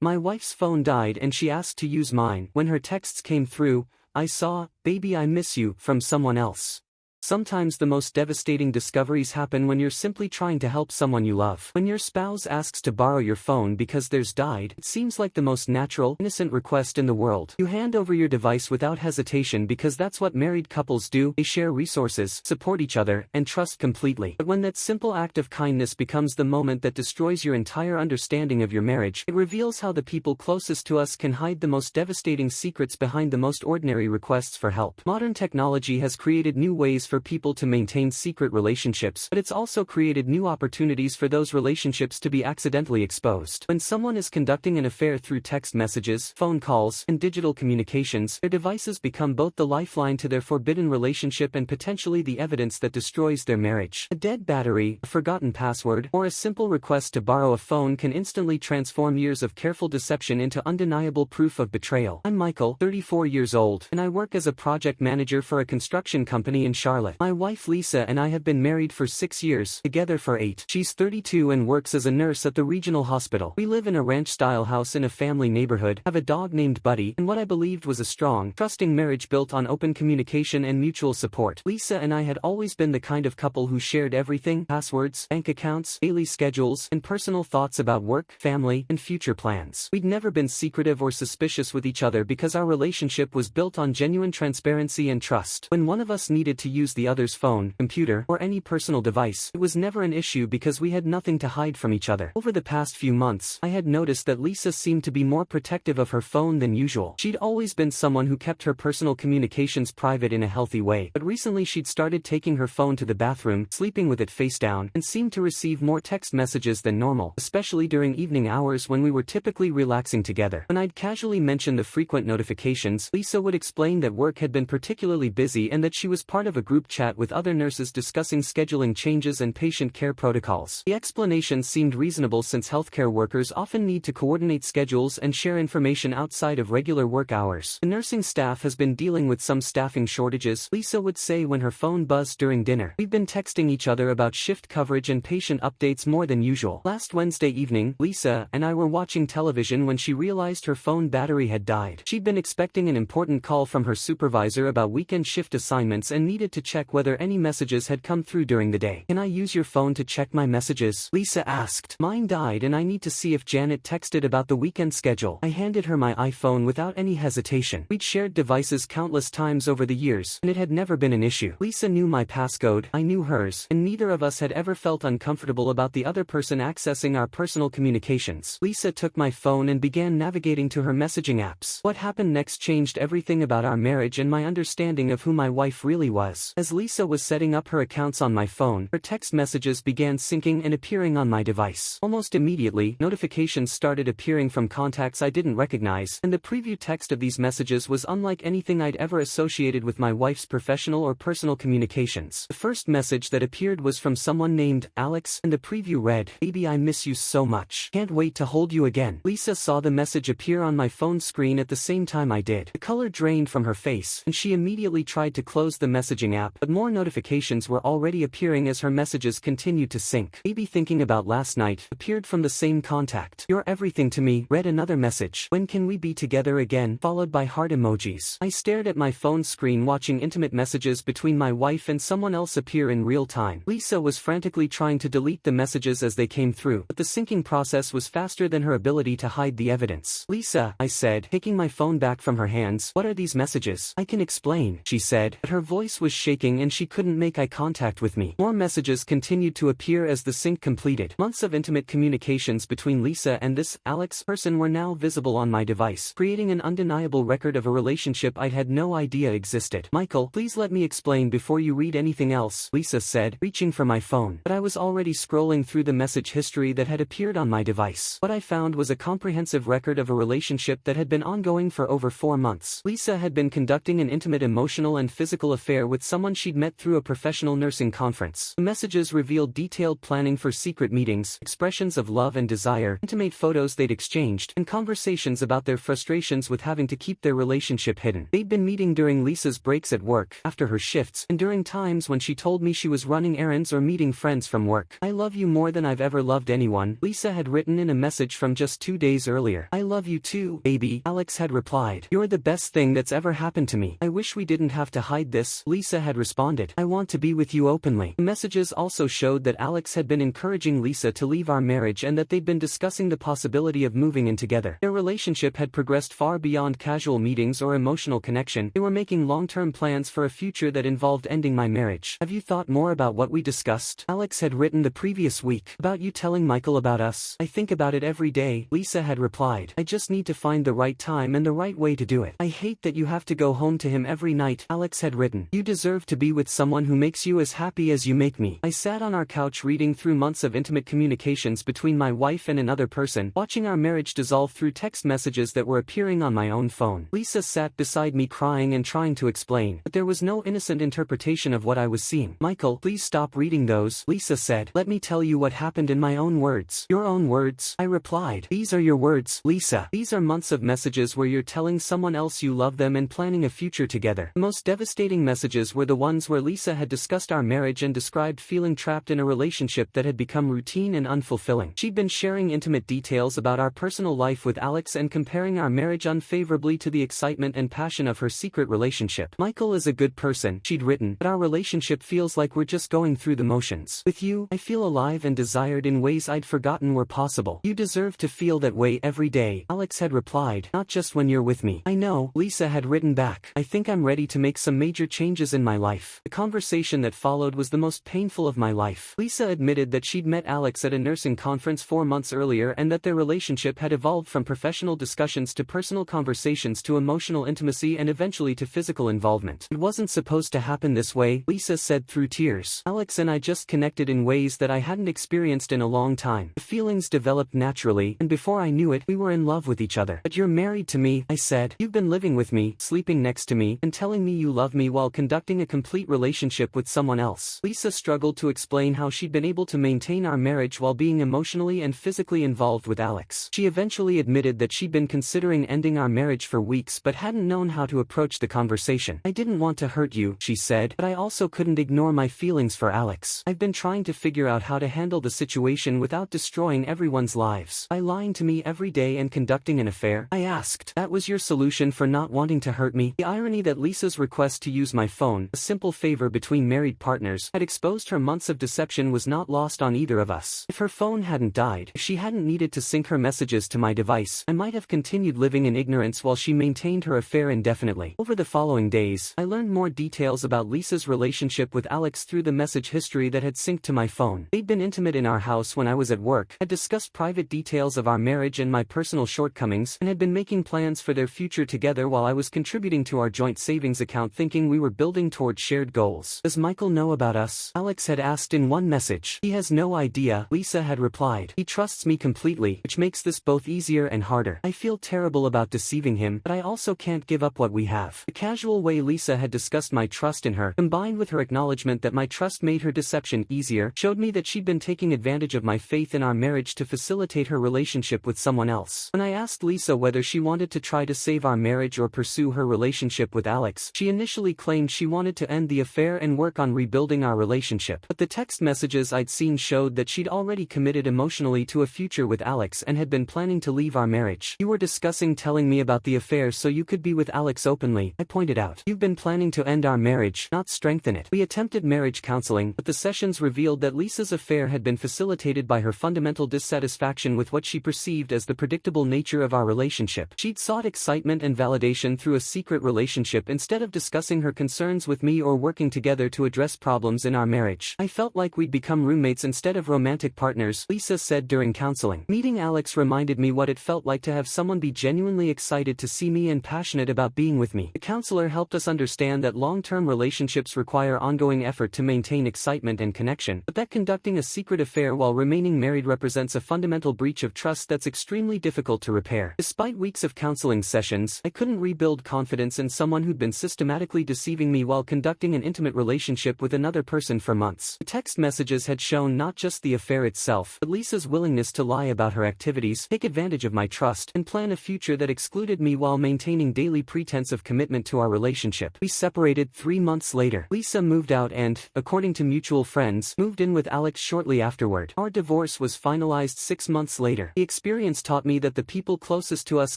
My wife's phone died and she asked to use mine. When her texts came through, I saw, "Baby, I miss you," from someone else. Sometimes the most devastating discoveries happen when you're simply trying to help someone you love. When your spouse asks to borrow your phone because theirs died, it seems like the most natural, innocent request in the world. You hand over your device without hesitation because that's what married couples do. They share resources, support each other, and trust completely. But when that simple act of kindness becomes the moment that destroys your entire understanding of your marriage, it reveals how the people closest to us can hide the most devastating secrets behind the most ordinary requests for help. Modern technology has created new ways for people to maintain secret relationships, but it's also created new opportunities for those relationships to be accidentally exposed. When someone is conducting an affair through text messages, phone calls, and digital communications, their devices become both the lifeline to their forbidden relationship and potentially the evidence that destroys their marriage. A dead battery, a forgotten password, or a simple request to borrow a phone can instantly transform years of careful deception into undeniable proof of betrayal. I'm Michael, 34 years old, and I work as a project manager for a construction company in Charlotte. My wife Lisa and I have been married for 6 years, together for 8. She's 32 and works as a nurse at the regional hospital. We live in a ranch-style house in a family neighborhood, have a dog named Buddy, and what I believed was a strong, trusting marriage built on open communication and mutual support. Lisa and I had always been the kind of couple who shared everything: passwords, bank accounts, daily schedules, and personal thoughts about work, family, and future plans. We'd never been secretive or suspicious with each other because our relationship was built on genuine transparency and trust. When one of us needed to use the other's phone, computer, or any personal device, it was never an issue because we had nothing to hide from each other. Over the past few months, I had noticed that Lisa seemed to be more protective of her phone than usual. She'd always been someone who kept her personal communications private in a healthy way, but recently she'd started taking her phone to the bathroom, sleeping with it face down, and seemed to receive more text messages than normal, especially during evening hours when we were typically relaxing together. When I'd casually mention the frequent notifications, Lisa would explain that work had been particularly busy and that she was part of a group chat with other nurses discussing scheduling changes and patient care protocols. The explanation seemed reasonable since healthcare workers often need to coordinate schedules and share information outside of regular work hours. The nursing staff has been dealing with some staffing shortages, Lisa would say when her phone buzzed during dinner. We've been texting each other about shift coverage and patient updates more than usual. Last Wednesday evening, Lisa and I were watching television when she realized her phone battery had died. She'd been expecting an important call from her supervisor about weekend shift assignments and needed to check whether any messages had come through during the day. "Can I use your phone to check my messages?" Lisa asked. "Mine died and I need to see if Janet texted about the weekend schedule." I handed her my iPhone without any hesitation. We'd shared devices countless times over the years, and it had never been an issue. Lisa knew my passcode, I knew hers, and neither of us had ever felt uncomfortable about the other person accessing our personal communications. Lisa took my phone and began navigating to her messaging apps. What happened next changed everything about our marriage and my understanding of who my wife really was. As Lisa was setting up her accounts on my phone, her text messages began syncing and appearing on my device. Almost immediately, notifications started appearing from contacts I didn't recognize, and the preview text of these messages was unlike anything I'd ever associated with my wife's professional or personal communications. The first message that appeared was from someone named Alex, and the preview read, "Baby, I miss you so much. Can't wait to hold you again." Lisa saw the message appear on my phone screen at the same time I did. The color drained from her face, and she immediately tried to close the messaging app, but more notifications were already appearing as her messages continued to sync. "Baby, thinking about last night," appeared from the same contact. "You're everything to me," read another message. "When can we be together again?" followed by heart emojis. I stared at my phone screen watching intimate messages between my wife and someone else appear in real time. Lisa was frantically trying to delete the messages as they came through, but the syncing process was faster than her ability to hide the evidence. "Lisa," I said, taking my phone back from her hands, "what are these messages?" "I can explain," she said, but her voice was shaking and she couldn't make eye contact with me. More messages continued to appear as the sync completed. Months of intimate communications between Lisa and this Alex person were now visible on my device, creating an undeniable record of a relationship I'd had no idea existed. "Michael, please let me explain before you read anything else," Lisa said, reaching for my phone. But I was already scrolling through the message history that had appeared on my device. What I found was a comprehensive record of a relationship that had been ongoing for over 4 months. Lisa had been conducting an intimate emotional and physical affair with someone someone she'd met through a professional nursing conference. The messages revealed detailed planning for secret meetings, expressions of love and desire, intimate photos they'd exchanged, and conversations about their frustrations with having to keep their relationship hidden. They'd been meeting during Lisa's breaks at work, after her shifts, and during times when she told me she was running errands or meeting friends from work. "I love you more than I've ever loved anyone," Lisa had written in a message from just 2 days earlier. "I love you too, baby," Alex had replied. "You're the best thing that's ever happened to me. I wish we didn't have to hide this," Lisa had responded. "I want to be with you openly." The messages also showed that Alex had been encouraging Lisa to leave our marriage and that they'd been discussing the possibility of moving in together. Their relationship had progressed far beyond casual meetings or emotional connection. They were making long-term plans for a future that involved ending my marriage. "Have you thought more about what we discussed?" Alex had written the previous week. "About you telling Michael about us. I think about it every day," Lisa had replied. "I just need to find the right time and the right way to do it. I hate that you have to go home to him every night," Alex had written. "You deserve to be with someone who makes you as happy as you make me." I sat on our couch reading through months of intimate communications between my wife and another person, watching our marriage dissolve through text messages that were appearing on my own phone. Lisa sat beside me crying and trying to explain, but there was no innocent interpretation of what I was seeing. "Michael, please stop reading those," Lisa said. "Let me tell you what happened in my own words." "Your own words?" I replied. "These are your words, Lisa. These are months of messages where you're telling someone else you love them and planning a future together." The most devastating messages were the ones where Lisa had discussed our marriage and described feeling trapped in a relationship that had become routine and unfulfilling. She'd been sharing intimate details about our personal life with Alex and comparing our marriage unfavorably to the excitement and passion of her secret relationship. "Michael is a good person," she'd written, "but our relationship feels like we're just going through the motions. With you, I feel alive and desired in ways I'd forgotten were possible. You deserve to feel that way every day," Alex had replied, "not just when you're with me." "I know," Lisa had written back. "I think I'm ready to make some major changes in my life." The conversation that followed was the most painful of my life. Lisa admitted that she'd met Alex at a nursing conference 4 months earlier and that their relationship had evolved from professional discussions to personal conversations to emotional intimacy and eventually to physical involvement. "It wasn't supposed to happen this way," Lisa said through tears. "Alex and I just connected in ways that I hadn't experienced in a long time. The feelings developed naturally, and before I knew it, we were in love with each other." "But you're married to me," I said. "You've been living with me, sleeping next to me, and telling me you love me while conducting a complete relationship with someone else." Lisa struggled to explain how she'd been able to maintain our marriage while being emotionally and physically involved with Alex. She eventually admitted that she'd been considering ending our marriage for weeks but hadn't known how to approach the conversation. "I didn't want to hurt you," she said, "but I also couldn't ignore my feelings for Alex. I've been trying to figure out how to handle the situation without destroying everyone's lives. By lying to me every day and conducting an affair?" I asked. "That was your solution for not wanting to hurt me?" The irony that Lisa's request to use my phone, a simple favor between married partners, had exposed her months of deception was not lost on either of us. If her phone hadn't died, if she hadn't needed to sync her messages to my device, I might have continued living in ignorance while she maintained her affair indefinitely. Over the following days, I learned more details about Lisa's relationship with Alex through the message history that had synced to my phone. They'd been intimate in our house when I was at work, had discussed private details of our marriage and my personal shortcomings, and had been making plans for their future together while I was contributing to our joint savings account thinking we were building toward shared goals. "Does Michael know about us?" Alex had asked in one message. "He has no idea," Lisa had replied. "He trusts me completely, which makes this both easier and harder. I feel terrible about deceiving him, but I also can't give up what we have." The casual way Lisa had discussed my trust in her, combined with her acknowledgement that my trust made her deception easier, showed me that she'd been taking advantage of my faith in our marriage to facilitate her relationship with someone else. When I asked Lisa whether she wanted to try to save our marriage or pursue her relationship with Alex, she initially claimed she wanted to end the affair and work on rebuilding our relationship. But the text messages I'd seen showed that she'd already committed emotionally to a future with Alex and had been planning to leave our marriage. "You were discussing telling me about the affair so you could be with Alex openly," I pointed out. "You've been planning to end our marriage, not strengthen it." We attempted marriage counseling, but the sessions revealed that Lisa's affair had been facilitated by her fundamental dissatisfaction with what she perceived as the predictable nature of our relationship. She'd sought excitement and validation through a secret relationship instead of discussing her concerns with me or working together to address problems in our marriage. "I felt like we'd become roommates instead of romantic partners," Lisa said during counseling. "Meeting Alex reminded me what it felt like to have someone be genuinely excited to see me and passionate about being with me." The counselor helped us understand that long-term relationships require ongoing effort to maintain excitement and connection, but that conducting a secret affair while remaining married represents a fundamental breach of trust that's extremely difficult to repair. Despite weeks of counseling sessions, I couldn't rebuild confidence in someone who'd been systematically deceiving me while conducting an intimate relationship with another person for months. The text messages had shown not just the affair itself, but Lisa's willingness to lie about her activities, take advantage of my trust, and plan a future that excluded me while maintaining daily pretense of commitment to our relationship. We separated 3 months later. Lisa moved out and, according to mutual friends, moved in with Alex shortly afterward. Our divorce was finalized 6 months later. The experience taught me that the people closest to us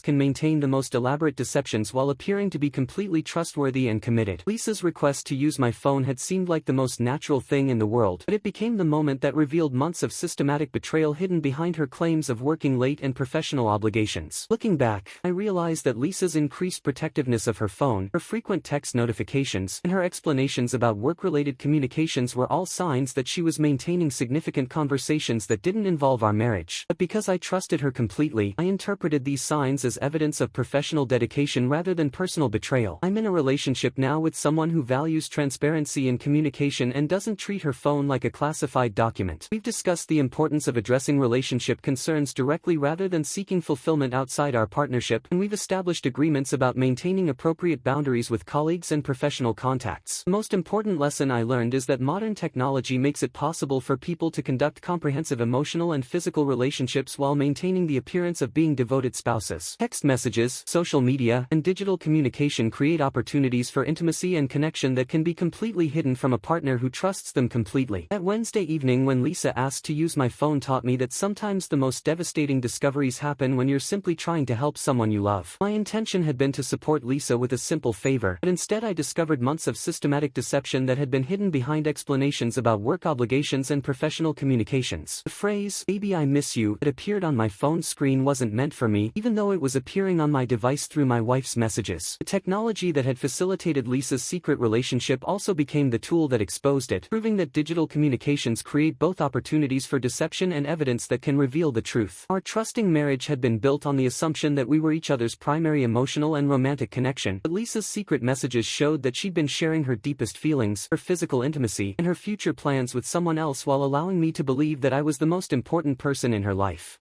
can maintain the most elaborate deceptions while appearing to be completely trustworthy and committed. Lisa's request to use my phone had seemed like the most natural thing in the world, but it became the moment that revealed months of systematic betrayal hidden behind her claims of working late and professional obligations. Looking back, I realized that Lisa's increased protectiveness of her phone, her frequent text notifications, and her explanations about work-related communications were all signs that she was maintaining significant conversations that didn't involve our marriage. But because I trusted her completely, I interpreted these signs as evidence of professional dedication rather than personal betrayal. I'm in a relationship now with someone who values transparency in communication and doesn't treat her phone like a classified document. We've discussed the importance of addressing relationship concerns directly rather than seeking fulfillment outside our partnership, and we've established agreements about maintaining appropriate boundaries with colleagues and professional contacts. The most important lesson I learned is that modern technology makes it possible for people to conduct comprehensive emotional and physical relationships while maintaining the appearance of being devoted spouses. Text messages, social media, and digital communication create opportunities for intimacy and connection that can be completely hidden from a partner who trusts them completely. That Wednesday evening when Lisa asked to use my phone taught me that sometimes the most devastating discoveries happen when you're simply trying to help someone you love. My intention had been to support Lisa with a simple favor, but instead I discovered months of systematic deception that had been hidden behind explanations about work obligations and professional communications. The phrase, "Baby I miss you," that appeared on my phone screen wasn't meant for me, even though it was appearing on my device through my wife's messages. The technology that had facilitated Lisa's secret relationship also became the tool that exposed it, proving that digital communications create both opportunities for deception and evidence that can reveal the truth. Our trusting marriage had been built on the assumption that we were each other's primary emotional and romantic connection, but Lisa's secret messages showed that she'd been sharing her deepest feelings, her physical intimacy, and her future plans with someone else while allowing me to believe that I was the most important person in her life.